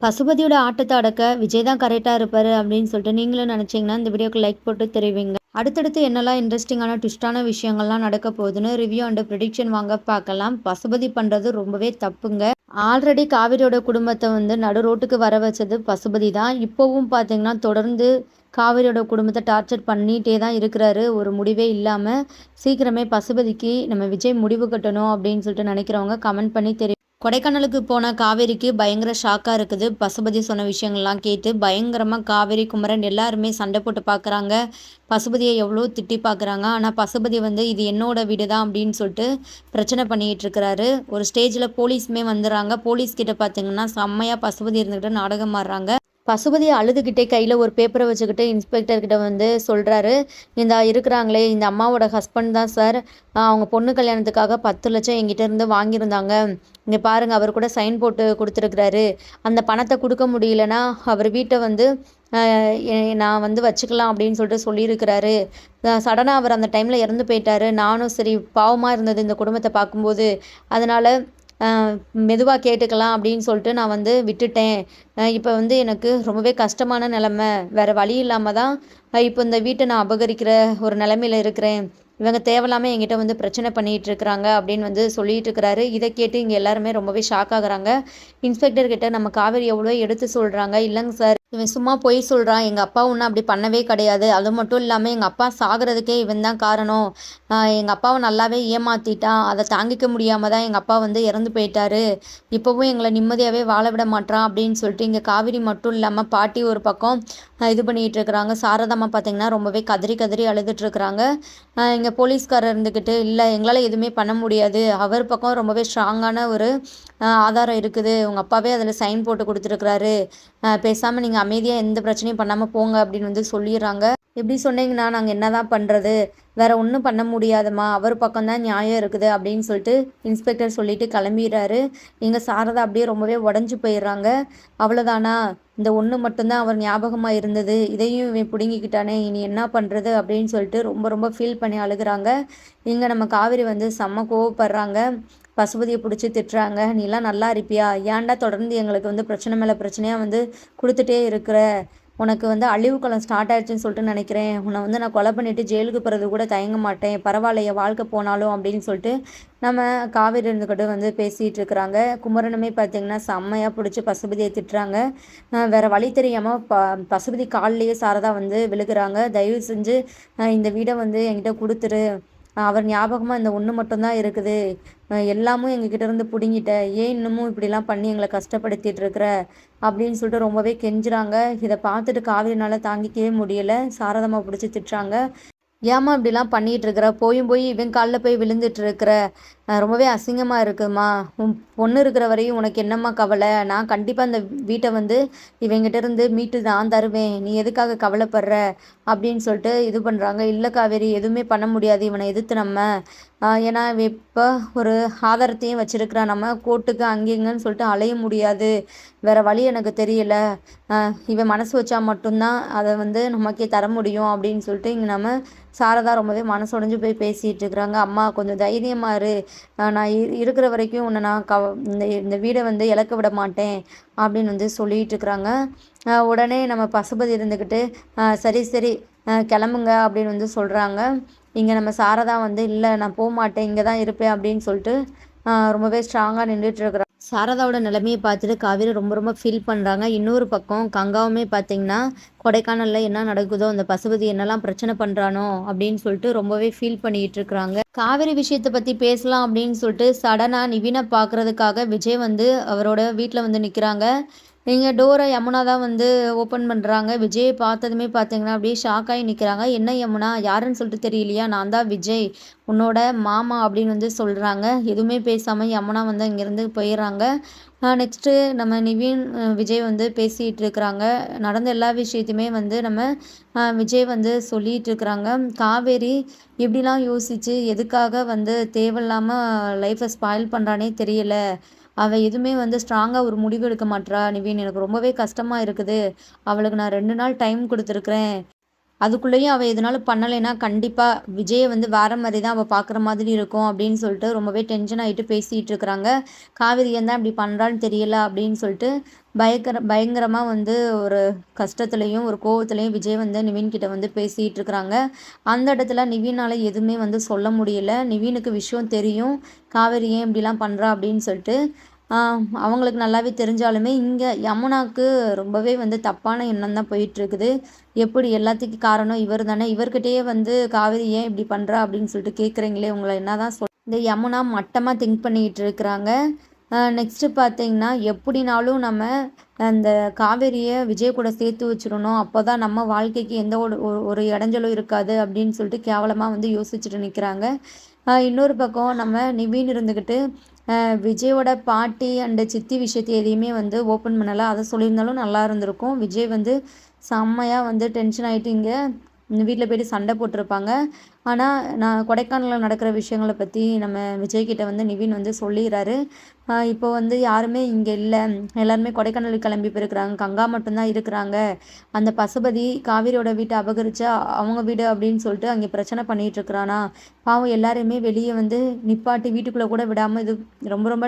பசுபதியோட ஆட்டத்த அடக்க விஜய் தான் கரெக்ட்டா இருப்பாரு அப்படின்னு சொல்லிட்டு நீங்களும் நினைச்சீங்கன்னா, இந்த வீடியோக்கு லைக் போட்டு தெரிவிங்க. அடுத்தடுத்து என்னலாம் இன்ட்ரெஸ்டிங்கான ட்விஸ்டான விஷயங்கள்லாம் நடக்க போகுதுன்னு ரிவ்யூ அண்ட் ப்ரெடிக்ஷன் வாங்க பார்க்கலாம். பசுபதி பண்றது ரொம்பவே தப்புங்க. ஆல்ரெடி காவேரியோட குடும்பத்த நடு ரோட்டுக்கு வர வச்சது பசுபதி தான். இப்பவும் பார்த்தீங்கன்னா, தொடர்ந்து காவேரியோட குடும்பத்த டார்ச்சர் பண்ணிட்டே தான் இருக்கிறாரு. ஒரு முடிவே இல்லாம. சீக்கிரமே பசுபதிக்கு நம்ம விஜய் முடிவு கட்டணும் அப்படின்னு சொல்லிட்டு நினைக்கிறவங்க கமெண்ட் பண்ணி கொடைக்கானலுக்கு போன காவேரிக்கு பயங்கர ஷாக்கா இருக்குது. பசுபதி சொன்ன விஷயங்கள்லாம் கேட்டு பயங்கரமா காவேரி, குமரன் எல்லாருமே சண்டை போட்டு பார்க்குறாங்க. பசுபதிய எவ்வளோ திட்டி பார்க்குறாங்க. ஆனா பசுபதி இது என்னோட வீடு தான் அப்படின்னு சொல்லிட்டு பிரச்சனை பண்ணிட்டு இருக்கிறாரு. ஒரு ஸ்டேஜ்ல போலீஸுமே வந்துடுறாங்க. போலீஸ் கிட்ட பார்த்தீங்கன்னா, செம்மையா பசுபதி இருந்துகிட்டு நாடகம் ஆடுறாங்க. பசுபதி அழுதுகிட்டே கையில ஒரு பேப்பரை வச்சுக்கிட்டு இன்ஸ்பெக்டர் கிட்ட சொல்றாரு, இந்த இருக்கிறாங்களே இந்த அம்மாவோட ஹஸ்பண்ட் தான் சார். அவங்க பொண்ணு கல்யாணத்துக்காக 10,00,000 என்கிட்ட இருந்து வாங்கியிருந்தாங்க. இங்க பாருங்க அவர் கூட சைன் போட்டு குடுத்துருக்கிறாரு. அந்த பணத்த குடுக்க முடியலன்னா, அவர் வீட்ட நான் வச்சுக்கலாம் அப்படின்னு சொல்லிட்டு சொல்லியிருக்கிறாரு. சடனா அவர் அந்த டைம்ல இறந்து போயிட்டாரு. நானும் சரி பாவமா இருந்தது இந்த குடும்பத்த பார்க்கும்போது. அதனால மெதுவா கேட்டுக்கலாம் அப்படின்னு சொல்லிட்டு நான் விட்டுட்டேன். இப்ப எனக்கு ரொம்பவே கஷ்டமான நிலைமை. வேற வழி இல்லாம தான் இப்போ இந்த வீட்ட நான் அபகரிக்கிற ஒரு நிலைமையில இருக்கிறேன். இவங்க தேவையில்லாம என்கிட்ட பிரச்சனை பண்ணிட்டு இருக்கிறாங்க அப்படின்னு சொல்லிட்டு இருக்கிறாரு. இதை கேட்டு இங்க எல்லாருமே ரொம்பவே ஷாக் ஆகுறாங்க. இன்ஸ்பெக்டர் கிட்ட நம்ம காவேரி எவ்வளோ எடுத்து சொல்றாங்க. இல்லைங்க சார், இவன் சும்மா பொய் சொல்றான். எங்க அப்பா ஒன்றும் அப்படி பண்ணவே கிடையாது. அது மட்டும் இல்லாம எங்க அப்பா சாகிறதுக்கே இவன் தான் காரணம். எங்க அப்பாவை நல்லாவே ஏமாத்திட்டான். அதை தாங்கிக்க முடியாம தான் எங்க அப்பா இறந்து போயிட்டாரு. இப்பவும் எங்களை நிம்மதியாவே வாழ விட மாட்றான் அப்படின்னு சொல்லிட்டு இங்க காவேரி மட்டும் இல்லாம பாட்டி ஒரு பக்கம் இது பண்ணிட்டு இருக்கிறாங்க. சாரதாம்மா பார்த்தீங்கன்னா ரொம்பவே கதறி கதறி அழுதுட்டு இருக்கிறாங்க. இங்க போலீஸ்காரர் இருந்துக்கிட்டு இல்லை எங்களால் எதுவுமே பண்ண முடியாது. அவர் பக்கம் ரொம்பவே ஸ்ட்ராங்கான ஒரு ஆதாரம் இருக்குது. உங்கள் அப்பாவே அதில் சைன் போட்டு கொடுத்துருக்குறாரு. பேசாமல் நீங்கள் அமைதியாக எந்த பிரச்சனையும் பண்ணாமல் போங்க அப்படின்னு சொல்லிடுறாங்க. எப்படி சொன்னீங்கன்னா நாங்கள் என்ன தான் பண்ணுறது, வேற ஒன்றும் பண்ண முடியாதுமா, அவர் பக்கம்தான் நியாயம் இருக்குது அப்படின்னு சொல்லிட்டு இன்ஸ்பெக்டர் சொல்லிட்டு கிளம்பிடுறாரு. இங்கே சாரதா அப்படியே ரொம்பவே உடஞ்சி போயிடுறாங்க. அவ்வளோதானா, இந்த ஒன்று மட்டும்தான் அவர் ஞாபகமாக இருந்தது, இதையும் இவன் பிடுங்கிக்கிட்டானே, இனி என்ன பண்ணுறது அப்படின்னு சொல்லிட்டு ரொம்ப ரொம்ப ஃபீல் பண்ணி அழுகுறாங்க. இங்கே நம்ம காவேரி செம்ம கோவப்படுறாங்க. பசுபதியை பிடிச்சி திட்டுறாங்க. நீலாம் நல்லா இருப்பியா, ஏன்டா தொடர்ந்து எங்களுக்கு பிரச்சனை மேலே பிரச்சனையாக கொடுத்துட்டே இருக்கிற, உனக்கு அழிவு காலம் ஸ்டார்ட் ஆயிடுச்சுன்னு சொல்லிட்டு நினைக்கிறேன். உன்னை நான் கொலை பண்ணிட்டு ஜெயிலுக்கு போகிறது கூட தயங்க மாட்டேன். பரவாயில்ல என் வாழ்க்கை போனாலும் அப்படின்னு சொல்லிட்டு நம்ம காவேரி இருந்துக்கிட்டு பேசிகிட்டு இருக்கிறாங்க. குமரனுமே பார்த்தீங்கன்னா செம்மையாக பிடிச்சி பசுபதியை திட்டுறாங்க. வேற வழி தெரியாமல் பசுபதி காலிலேயே சாரதா விழுகிறாங்க. தயவு செஞ்சு இந்த வீடை என்கிட்ட கொடுத்துரு. அவர் ஞாபகமாக இந்த ஒன்று மட்டும்தான் இருக்குது. எல்லாமும் எங்ககிட்ட இருந்து பிடுங்கிட்ட, ஏன் இன்னமும் இப்படிலாம் பண்ணி எங்களை கஷ்டப்படுத்திட்டு இருக்கிற அப்படின்னு சொல்லிட்டு ரொம்பவே கெஞ்சுறாங்க. இதை பார்த்துட்டு காவிரினால தாங்கிக்கவே முடியல. சாரதாம்மா பிடிச்சி திட்டுறாங்க. ஏம்மா இப்படிலாம் பண்ணிட்டு இருக்கிற, போயும் போய் இவன் காலில் போய் விழுந்துட்டு இருக்கிற, ரொம்பவே அசிங்கமாக இருக்குமா. உன் பொண்ணு இருக்கிற வரையும் உனக்கு என்னம்மா கவலை, நான் கண்டிப்பாக அந்த வீட்டை இவங்கிட்ட இருந்து மீட்டு நான் தருவேன், நீ எதுக்காக கவலைப்படுற அப்படின்னு சொல்லிட்டு இது பண்ணுறாங்க. இல்லை காவேரி, எதுவுமே பண்ண முடியாது இவனை எதிர்த்து நம்ம. ஏன்னா இப்போ ஒரு ஆதாரத்தையும் வச்சிருக்கிறான். நம்ம கோர்ட்டுக்கு அங்கேங்கன்னு சொல்லிட்டு அலைய முடியாது. வேற வழி எனக்கு தெரியல. இவன் மனசு வச்சா மட்டும்தான் அதை நமக்கே தர முடியும் அப்படின்னு சொல்லிட்டு இங்கே நம்ம சாரதா ரொம்பவே மனசுடைஞ்சு போய் பேசிகிட்டு இருக்கிறாங்க. அம்மா கொஞ்சம் தைரியமா இரு, நான் இருக்கிற வரைக்கும் உன்னை நான் இந்த இந்த வீடை இழக்க விட மாட்டேன் அப்படின்னு சொல்லிட்டு இருக்கிறாங்க. உடனே நம்ம பசுபதி இருந்துக்கிட்டு சரி சரி கிளம்புங்க அப்படின்னு சொல்கிறாங்க. இங்கே நம்ம சாரதா இல்லை நான் போக மாட்டேன், இங்கே தான் இருப்பேன் அப்படின்னு சொல்லிட்டு ரொம்பவே ஸ்ட்ராங்காக நின்றுட்டு இருக்கிறாங்க. சாரதாவோட நிலைமையை பார்த்துட்டு காவேரி ரொம்ப ரொம்ப ஃபீல் பண்ணுறாங்க. இன்னொரு பக்கம் கங்காவுமே பார்த்தீங்கன்னா, கொடைக்கானலில் என்ன நடக்குதோ, அந்த பசுபதி என்னெல்லாம் பிரச்சனை பண்ணுறானோ அப்படின்னு சொல்லிட்டு ரொம்பவே ஃபீல் பண்ணிகிட்டு இருக்கிறாங்க. காவேரி விஷயத்தை பற்றி பேசலாம் அப்படின்னு சொல்லிட்டு சடனாக நிவினை பார்க்குறதுக்காக விஜய் அவரோட வீட்டில் நிற்கிறாங்க. இங்கே டோரை யமுனா தான் ஓப்பன் பண்ணுறாங்க. விஜயை பார்த்ததுமே பார்த்தீங்கன்னா அப்படியே ஷாக்காகி நிற்கிறாங்க. என்ன யமுனா, யாருன்னு சொல்லிட்டு தெரியலையா, நான் தான் விஜய், உன்னோட மாமா அப்படின்னு சொல்கிறாங்க. எதுவுமே பேசாமல் யமுனா இங்கேருந்து போயிடுறாங்க. நெக்ஸ்ட்டு நம்ம நிவின் விஜய் பேசிகிட்டு இருக்கிறாங்க. நடந்த எல்லா விஷயத்தையுமே நம்ம விஜய் சொல்லிகிட்டு இருக்கிறாங்க. காவேரி இப்படிலாம் யோசித்து எதுக்காக தேவையில்லாமல் லைஃப்பை ஸ்பாயில் பண்ணுறானே தெரியல. அவள் எதுவுமே ஸ்ட்ராங்காக ஒரு முடிவு எடுக்க மாட்றா நிவின், எனக்கு ரொம்பவே கஷ்டமாக இருக்குது. அவளுக்கு நான் 2 நாள் டைம் கொடுத்துருக்குறேன். அதுக்குள்ளேயும் அவள் எதுனாலும் பண்ணலைன்னா கண்டிப்பாக விஜயை வந்து வேற மாதிரி தான் அவள் பார்க்குற மாதிரி இருக்கும் அப்படின்னு சொல்லிட்டு ரொம்பவே டென்ஷன் ஆகிட்டு பேசிகிட்டு இருக்கிறாங்க. காவேரி ஏன் தான் இப்படி பண்ணுறான்னு தெரியல அப்படின்னு சொல்லிட்டு பயங்கரமாக வந்து ஒரு கஷ்டத்துலேயும் ஒரு கோவத்துலேயும் விஜய் வந்து நிவின் கிட்ட வந்து பேசிகிட்டு இருக்கிறாங்க. அந்த இடத்துல நிவினால் எதுவுமே வந்து சொல்ல முடியல. நிவினுக்கு விஷயம் தெரியும், காவேரி ஏன் இப்படிலாம் பண்ணுறா அப்படின்னு சொல்லிட்டு. அவங்களுக்கு நல்லாவே தெரிஞ்சாலுமே இங்கே யமுனாவுக்கு ரொம்பவே வந்து தப்பான எண்ணம் தான் போயிட்டுருக்குது. எப்படி எல்லாத்துக்கும் காரணம் இவர் தானே, இவர்கிட்டயே வந்து காவேரி ஏன் இப்படி பண்ணுறா அப்படின்னு சொல்லிட்டு கேட்குறீங்களே, உங்களை என்ன தான் இந்த யமுனா மட்டமாக திங்க் பண்ணிக்கிட்டு இருக்கிறாங்க. நெக்ஸ்ட்டு பார்த்தீங்கன்னா எப்படினாலும் நம்ம அந்த காவேரியை விஜய் கூட சேர்த்து வச்சிடணும், அப்போ தான் நம்ம வாழ்க்கைக்கு எந்த ஒரு இடைஞ்சலும் இருக்காது அப்படின்னு சொல்லிட்டு கேவலமாக வந்து யோசிச்சுட்டு நிற்கிறாங்க. இன்னொரு பக்கம் நம்ம நிவின் இருந்துக்கிட்டு விஜயோட பாட்டி அண்டு சித்தி விஷயத்தை எதையுமே வந்து ஓப்பன் பண்ணலை. அதை சொல்லியிருந்தாலும் நல்லா இருந்திருக்கும். விஜய் வந்து செம்மையாக வந்து டென்ஷன் ஆகிட்டு இங்கே வீட்டில் போய்ட்டு சண்டை போட்டிருப்பாங்க. ஆனால் நான் கொடைக்கானலில் நடக்கிற விஷயங்களை பற்றி நம்ம விஜய்கிட்ட வந்து நிவின் வந்து சொல்லிடுறாரு. இப்போ வந்து யாருமே இங்கே இல்லை, எல்லாருமே கொடைக்கானலுக்கு கிளம்பி போயிருக்கிறாங்க, கங்கா மட்டும்தான் இருக்கிறாங்க. அந்த பசுபதி காவேரியோட வீட்டை அபகரிச்சா அவங்க வீடு அப்படின்னு சொல்லிட்டு அங்கே பிரச்சனை பண்ணிகிட்டு இருக்கிறானா, பாவம் எல்லாருமே வெளியே வந்து நிப்பாட்டி வீட்டுக்குள்ளே கூட விடாமல் இது ரொம்ப ரொம்ப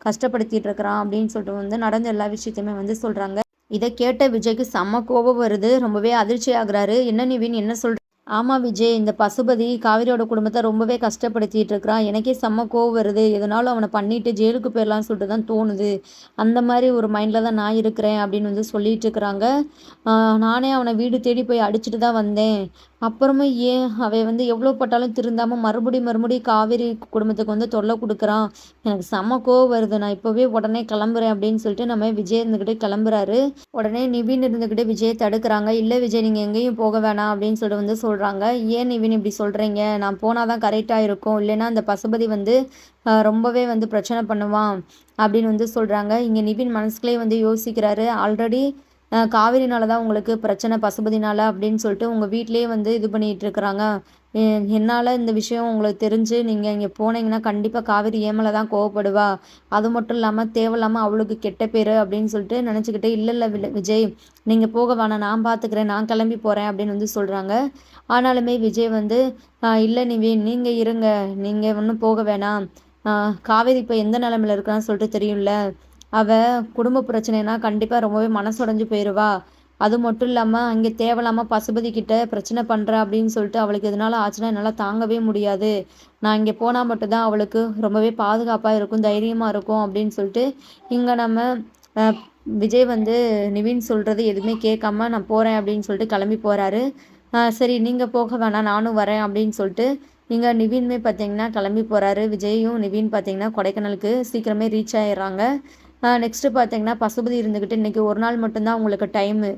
கஷ்டப்படுத்திட்டு இருக்கிறான் அப்படின்னு சொல்லிட்டு வந்து நடந்த எல்லா விஷயத்தையுமே வந்து சொல்கிறாங்க. இதை கேட்ட விஜய்க்கு செம்ம கோபம் வருது. ரொம்பவே அதிர்ச்சி ஆகுறாரு. என்ன நிவின் என்ன சொல்ற? ஆமாம் விஜய், இந்த பசுபதி காவிரியோட குடும்பத்தை ரொம்பவே கஷ்டப்படுத்திட்டு இருக்கிறான். எனக்கே செம்ம கோவம் வருது. எதனாலும் அவனை பண்ணிட்டு ஜெயிலுக்கு போயிடலான்னு சொல்லிட்டு தான் தோணுது. அந்த மாதிரி ஒரு மைண்டில் தான் நான் இருக்கிறேன் அப்படின்னு வந்து சொல்லிட்டு இருக்கிறாங்க. நானே அவனை வீடு தேடி போய் அடிச்சுட்டு தான் வந்தேன். அப்புறமும் ஏன் அவன் வந்து எவ்வளோ பட்டாலும் திருந்தாமல் மறுபடியும் காவேரி குடும்பத்துக்கு வந்து தொல்லை கொடுக்குறான். எனக்கு செம்ம கோவம் வருது. நான் இப்போவே உடனே கிளம்புறேன் அப்படின்னு சொல்லிட்டு நம்ம விஜய் இருந்துக்கிட்டே கிளம்புறாரு. உடனே நிவின் இருந்துக்கிட்டே விஜயை தடுக்கிறாங்க. இல்லை விஜய், நீங்கள் எங்கேயும் போக வேணாம் அப்படின்னு சொல்லிட்டு வந்து சொல்கிறாங்க. ஏன் நிவின் இப்படி சொல்கிறீங்க? நான் போனால் தான் கரெக்டாக இருக்கும், இல்லைன்னா அந்த பசுபதி வந்து ரொம்பவே வந்து பிரச்சனை பண்ணுவான் அப்படின்னு வந்து சொல்கிறாங்க. இங்கே நிவின் மனசுக்குள்ளே வந்து யோசிக்கிறாரு. ஆல்ரெடி காவேரினால தான் உங்களுக்கு பிரச்சனை, பசுபதினால அப்படின்னு சொல்லிட்டு உங்கள் வீட்டிலேயே வந்து இது பண்ணிகிட்டு இருக்கிறாங்க. என்னால் இந்த விஷயம் உங்களுக்கு தெரிஞ்சு நீங்கள் இங்கே போனீங்கன்னா கண்டிப்பாக காவேரி ஏமலை தான் கோவப்படுவா. அது மட்டும் இல்லாமல் தேவையில்லாமல் அவளுக்கு கெட்ட பேர் அப்படின்னு சொல்லிட்டு நினச்சிக்கிட்டு, இல்லை விஜய், நீங்கள் போக வேணாம், நான் பார்த்துக்கிறேன், நான் கிளம்பி போகிறேன் அப்படின்னு வந்து சொல்கிறாங்க. ஆனாலுமே விஜய் வந்து இல்லை நிவின், நீங்கள் இருங்க, நீங்கள் ஒன்றும் போக வேணாம், காவேரி இப்போ எந்த நிலமையில இருக்கான்னு சொல்லிட்டு தெரியும்ல, அவள் குடும்ப பிரச்சனைனா கண்டிப்பாக ரொம்பவே மனசுடைஞ்சு போயிடுவா. அது மட்டும் இல்லாமல் அங்கே தேவையில்லாமல் பசுபதி கிட்ட பிரச்சனை பண்ணுறேன் அப்படின்னு சொல்லிட்டு அவளுக்கு எதனால ஆச்சுன்னா என்னால் தாங்கவே முடியாது. நான் இங்கே போனால் மட்டும்தான் அவளுக்கு ரொம்பவே பாதுகாப்பாக இருக்கும், தைரியமாக இருக்கும் அப்படின்னு சொல்லிட்டு இங்கே நம்ம விஜய் வந்து நிவின் சொல்கிறது எதுவுமே கேட்காம நான் போகிறேன் அப்படின்னு சொல்லிட்டு கிளம்பி போகிறாரு. சரி நீங்கள் போக வேணாம், நானும் வரேன் அப்படின்னு சொல்லிட்டு இங்கே நிவின்மே பார்த்தீங்கன்னா கிளம்பி போகிறாரு. விஜயும் நிவின் பார்த்தீங்கன்னா கொடைக்கானலுக்கு சீக்கிரமே ரீச் ஆயிடுறாங்க. நெக்ஸ்ட்டு பார்த்தீங்கன்னா பசுபதி இருந்துக்கிட்டு இன்றைக்கி ஒரு நாள் மட்டும்தான் உங்களுக்கு டைமு,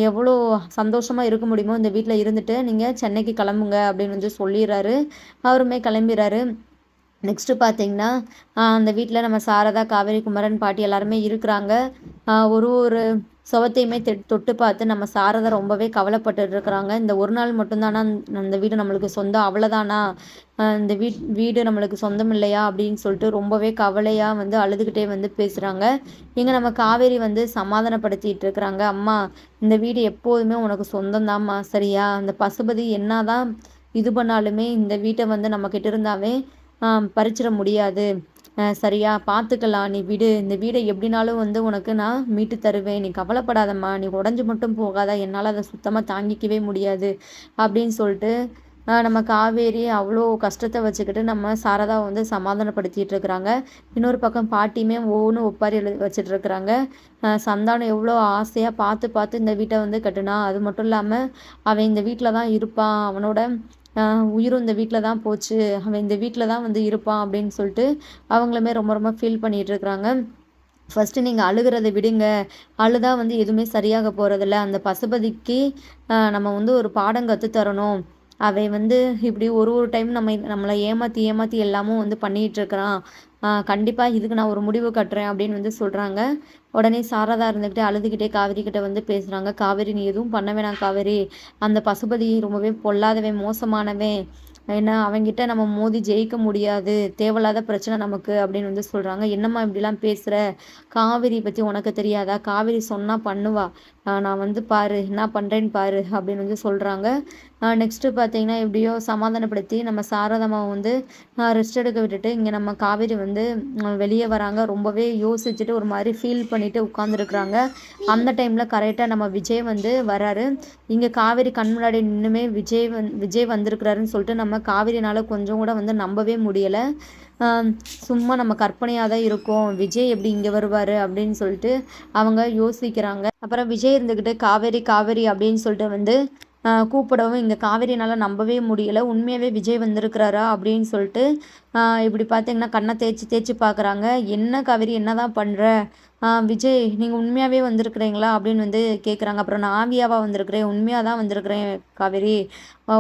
எவ்வளோ சந்தோஷமாக இருக்க முடியுமோ இந்த வீட்டில் இருந்துட்டு நீங்கள் சென்னைக்கு கிளம்புங்க அப்படின்னு வந்து சொல்லிடுறாரு. அவருமே கிளம்பிடுறாரு. நெக்ஸ்ட்டு பார்த்தீங்கன்னா அந்த வீட்டில் நம்ம சாரதா, காவேரி, குமரன், பாட்டி எல்லாருமே இருக்கிறாங்க. ஒரு ஒரு சுவத்தையுமே தொட்டு பார்த்து நம்ம சாரதா ரொம்பவே கவலைப்பட்டுட்டு இருக்கிறாங்க. இந்த ஒரு நாள் மட்டும்தானா அந்த வீடு நம்மளுக்கு சொந்தம், அவ்வளோதானா, இந்த வீடு நம்மளுக்கு சொந்தம் இல்லையா அப்படின்னு சொல்லிட்டு ரொம்பவே கவலையாக வந்து அழுதுகிட்டே வந்து பேசுகிறாங்க. இங்கே நம்ம காவேரி வந்து சமாதானப்படுத்திட்டு இருக்கிறாங்க. அம்மா, இந்த வீடு எப்போதுமே உனக்கு சொந்தம்தாம்மா, சரியா? அந்த பசுபதி என்ன தான் இது பண்ணாலுமே இந்த வீட்டை வந்து நம்மக்கிட்ட இருந்தாவே பறிச்சிட முடியாது, சரியா? பார்த்துக்கலாம், நீ விடு, இந்த வீடை எப்படினாலும் வந்து உனக்கு நான் மீட்டு தருவேன், நீ கவலைப்படாதம்மா, நீ உடஞ்சி மட்டும் போகாத, என்னால் அதை சுத்தமாக தாங்கிக்கவே முடியாது அப்படின்னு சொல்லிட்டு நம்ம காவேரி அவ்வளோ கஷ்டத்தை வச்சுக்கிட்டு நம்ம சாரதாவை வந்து சமாதானப்படுத்திட்டு இருக்கிறாங்க. இன்னொரு பக்கம் பாட்டியுமே ஒவ்வொன்றும் ஒப்பாரி வச்சுட்டு இருக்கிறாங்க. சந்தானம் எவ்வளோ ஆசையாக பார்த்து பார்த்து இந்த வீட்டை வந்து கட்டுனா, அது மட்டும் இல்லாமல் அவன் இந்த வீட்டில் தான் இருப்பான், அவனோட உயிரும் இந்த வீட்டில் தான் போச்சு, அவன் இந்த வீட்டில் தான் வந்து இருப்பான் அப்படின்னு சொல்லிட்டு அவங்களுமே ரொம்ப ரொம்ப ஃபீல் பண்ணிகிட்டு இருக்கிறாங்க. ஃபஸ்ட்டு நீங்கள் அழுகிறத விடுங்க, அழுதா வந்து எதுவுமே சரியாக போகிறதில்ல. அந்த பசுபதிக்கு நம்ம வந்து ஒரு பாடம் கற்றுத்தரணும். அவன் வந்து இப்படி ஒரு ஒரு டைம் நம்மளை ஏமாற்றி ஏமாற்றி எல்லாமும் வந்து பண்ணிகிட்டு இருக்கிறான். கண்டிப்பாக இதுக்கு நான் ஒரு முடிவு கட்டுறேன் அப்படின்னு வந்து சொல்கிறாங்க. உடனே சாரதா இருந்துக்கிட்டே அழுதுகிட்டே காவேரி கிட்ட வந்து பேசுகிறாங்க. காவேரி, நீ எதுவும் பண்ண வேணாம் காவேரி, அந்த பசுபதி ரொம்பவே பொல்லாதவன், மோசமானவன், ஏன்னா அவங்கிட்ட நம்ம மோதி ஜெயிக்க முடியாது, தேவையில்லாத பிரச்சனை நமக்கு அப்படின்னு வந்து சொல்கிறாங்க. என்னம்மா இப்படிலாம் பேசுகிற, காவேரி பற்றி உனக்கு தெரியாதா, காவேரி சொன்னால் பண்ணுவா, நான் வந்து பாரு என்ன பண்ணுறேன்னு பாரு அப்படின்னு வந்து சொல்கிறாங்க. நெக்ஸ்ட்டு பார்த்தீங்கன்னா எப்படியோ சமாதானப்படுத்தி நம்ம சாரதாம்மாவை வந்து ரெஸ்ட் எடுக்க விட்டுட்டு இங்கே நம்ம காவேரி வந்து வெளியே வராங்க. ரொம்பவே யோசிச்சுட்டு ஒரு மாதிரி ஃபீல் பண்ணிட்டு உட்காந்துருக்குறாங்க. அந்த டைமில் கரெக்டாக நம்ம விஜய் வந்து வராரு. இங்கே காவேரி கண் முன்னாடி நின்றுமே விஜய் வந்திருக்கிறாருன்னு சொல்லிட்டு நம்ம காவேரினால் கொஞ்சம் கூட வந்து நம்பவே முடியலை. சும்மா நம்ம கற்பனையாக தான் இருக்கும், விஜய் எப்படி இங்கே வருவார் அப்படின்னு சொல்லிட்டு அவங்க யோசிக்கிறாங்க. அப்புறம் விஜய் இருந்துக்கிட்டு காவேரி காவேரி அப்படின்னு சொல்லிட்டு வந்து கூப்பிடவும் இங்கே காவேரினால் நம்பவே முடியலை. உண்மையாகவே விஜய் வந்திருக்கிறாரா அப்படின்னு சொல்லிட்டு இப்படி பார்த்தீங்கன்னா கண்ணை தேய்ச்சி தேய்ச்சி பார்க்குறாங்க. என்ன காவேரி என்ன தான் பண்ணுற, விஜய் நீங்கள் உண்மையாகவே வந்திருக்கிறீங்களா அப்படின்னு வந்து கேட்குறாங்க. அப்புறம் நான் ஆவியாவாக வந்திருக்கிறேன், உண்மையாக தான் வந்திருக்கிறேன் காவேரி.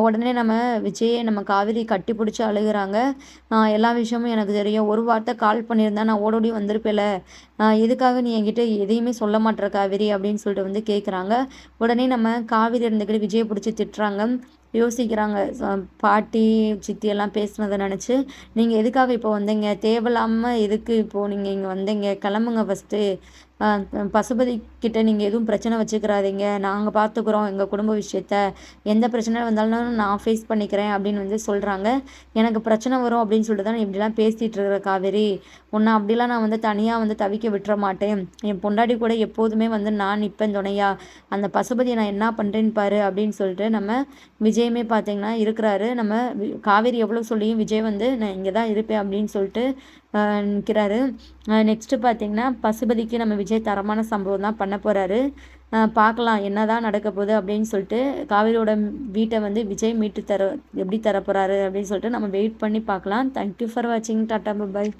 உடனே நம்ம விஜயை நம்ம காவேரி கட்டி பிடிச்சி அழுகிறாங்க. எல்லா விஷயமும் எனக்கு தெரியும், ஒரு வார்த்தை கால் பண்ணியிருந்தா நான் ஓடோடி வந்திருப்பேல, எதுக்காக நீ என்கிட்ட எதையுமே சொல்ல மாட்டேற காவேரி அப்படின்னு சொல்லிட்டு வந்து கேட்குறாங்க. உடனே நம்ம காவேரி இருந்துக்கிட்டு விஜயை பிடிச்சி திட்டுறாங்க. யோசிக்கிறாங்க, பாட்டி சித்தி எல்லாம் பேசுனதை நினச்சி, நீங்கள் எதுக்காக இப்போ வந்தீங்க, தேவையில்லாமல் எதுக்கு இப்போது நீங்கள் இங்கே வந்தீங்க, கிளம்புங்க ஃபஸ்ட்டு, பசுபதி கிட்ட நீங்கள் எதுவும் பிரச்சனை வச்சுக்கிறாதீங்க, நாங்கள் பார்த்துக்குறோம் எங்கள் குடும்ப விஷயத்த, எந்த பிரச்சனை வந்தாலும் நான் ஃபேஸ் பண்ணிக்கிறேன் அப்படின்னு வந்து சொல்கிறாங்க. எனக்கு பிரச்சனை வரும் அப்படின்னு சொல்லிட்டு தான் இப்படிலாம் பேசிகிட்டு இருக்கிற காவேரி, உன்னை அப்படிலாம் நான் வந்து தனியாக வந்து தவிக்க விட்டுற மாட்டேன், என் பொண்டாட்டி கூட எப்போதுமே வந்து நான் நிற்பேன் துணையா, அந்த பசுபதியை நான் என்ன பண்ணுறேன்னு பாரு அப்படின்னு சொல்லிட்டு நம்ம விஜயுமே பார்த்தீங்கன்னா இருக்கிறாரு. நம்ம காவேரி எவ்வளோ சொல்லியும் விஜய் வந்து நான் இங்கே தான் இருப்பேன் அப்படின்னு சொல்லிட்டு நிற்கிறாரு. நெக்ஸ்ட்டு பார்த்தீங்கன்னா பசுபதிக்கு நம்ம விஜய் தரமான சம்பவம் தான் பண்ண போகிறாரு. பார்க்கலாம் என்ன தான் நடக்க போகுது அப்படின்னு சொல்லிட்டு, காவேரியோட வீட்டை வந்து விஜய் மீட்டு எப்படி தர போகிறாரு அப்படின்னு சொல்லிட்டு நம்ம வெயிட் பண்ணி பார்க்கலாம். தேங்க்யூ ஃபார் வாட்சிங். டாட்டா பாய்.